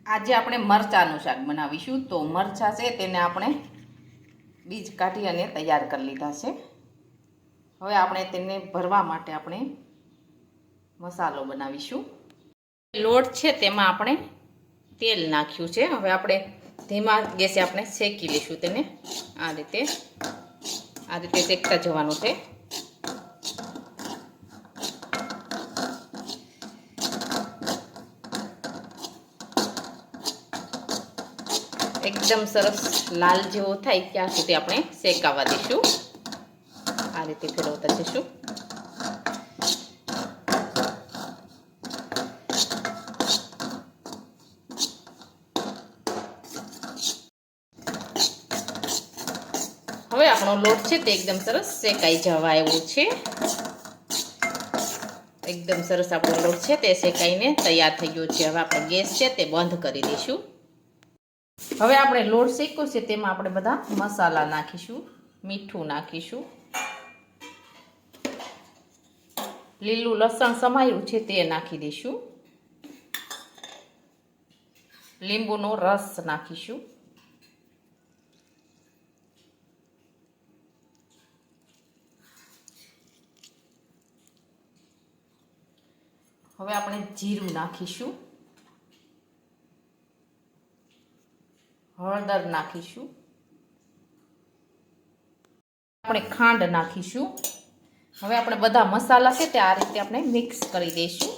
આજે આપણે મરચાંનું શાક બનાવીશું. તો મરચાં છે તેને આપણે બીજ કાઢી અને તૈયાર કરી લીધા છે. હવે આપણે તેને ભરવા માટે આપણે મસાલો બનાવીશું. લોટ છે તેમાં આપણે તેલ નાખ્યું છે. હવે આપણે ધીમા ગેસે આપણે શેકી લઈશું તેને. આ રીતે શેકતા જવાનું છે. એકદમ સરસ લાલ જેવો થાય ત્યાં સુધી આપણે શેકાવા દઈશું. આ રીતે ફેરવતા જઈશું. હવે આપણો લોટ છે તે એકદમ સરસ શેકાઈ જવા આવ્યો છે. એકદમ સરસ આપણો લોટ છે તે શેકાઈને તૈયાર થઈ ગયો છે. હવે આપણે ગેસ છે તે બંધ કરી દઈશું. હવે આપણે લોટ શેક્યો છે તેમાં આપણે બધા મસાલા નાખીશું. મીઠું નાખીશું. લીલું લસણ સમાયું છે તે નાખી દઈશું. લીંબુનો રસ નાખીશું. હવે આપણે જીરું નાખીશું. હળદર નાખીશું. આપણે ખાંડ નાખીશું. હવે આપણે બધા મસાલા છે તે આ રીતે આપણે મિક્સ કરી દઈશું.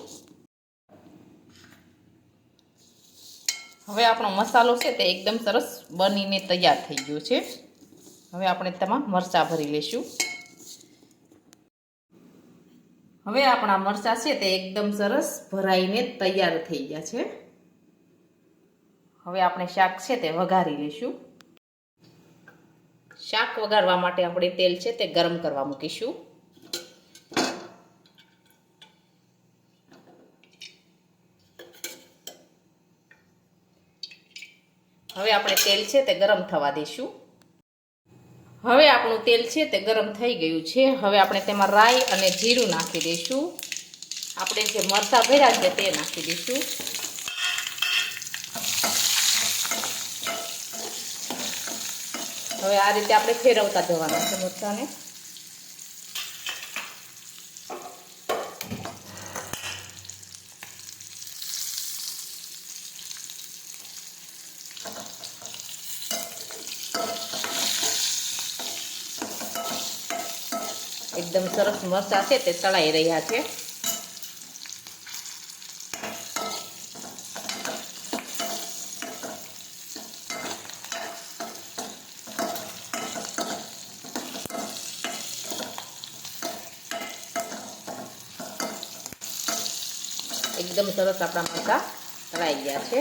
હવે આપણો મસાલો છે તે એકદમ સરસ બનીને તૈયાર થઈ ગયો છે. હવે આપણે તેમાં મરચાં ભરી લઈશું. હવે આપણા મરચાં છે તે એકદમ સરસ ભરાઈને તૈયાર થઈ ગયા છે. હવે આપણે શાક છે તે વઘારી લઈશું. શાક વઘારવા માટે આપણે તેલ છે તે ગરમ કરવા મૂકીશું. હવે આપણે તેલ છે તે ગરમ થવા દઈશું. હવે આપણું તેલ છે તે ગરમ થઈ ગયું છે. હવે આપણે તેમાં રાઈ અને જીરું નાખી દઈશું. આપણે જે મરચાં ભર્યા છે તે નાખી દઈશું. હવે આ રીતે આપણે ફેરવતા જવાના છે મરચાંને. એકદમ સરસ મરચાં છે તે તળાઈ રહ્યા છે. એકદમ સરસ આપણા મરચાં તળાઈ ગયા છે.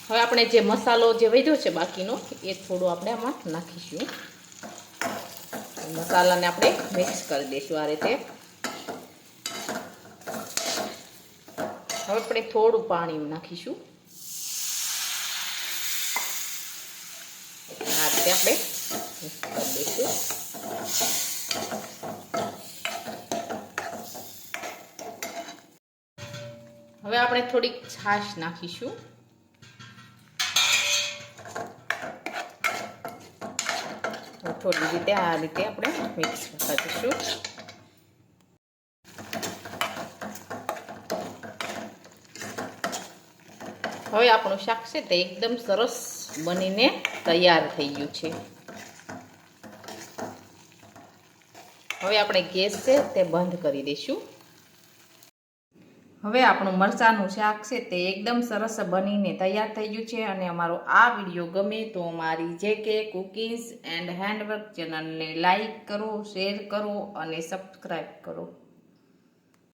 હવે આપણે જે મસાલો જે વધ્યો છે બાકીનો એ થોડો આપણે આમાં નાખીશું. મસાલાને આપણે મિક્સ કરી દઈશું આ રીતે. હવે આપણે થોડું પાણી નાખીશું. આ રીતે આપણે મિક્સ કરી દઈશું. હવે આપણે થોડીક છાશ નાખીશું. થોડી રીતે આ રીતે આપણે મિક્સ કરીશું. હવે આપણું શાક છે તે એકદમ સરસ બનીને તૈયાર થઈ ગયું છે. હવે આપણે ગેસ છે તે બંધ કરી દઈશું. હવે આપણું મરચાંનું શાક છે તે એકદમ સરસ બનીને તૈયાર થઈ ગયું છે. અને અમારો આ વિડીયો ગમે તો અમારી JK કુકીઝ એન્ડ હેન્ડવર્ક ચેનલને લાઈક કરો, શેર કરો અને સબસ્ક્રાઈબ કરો.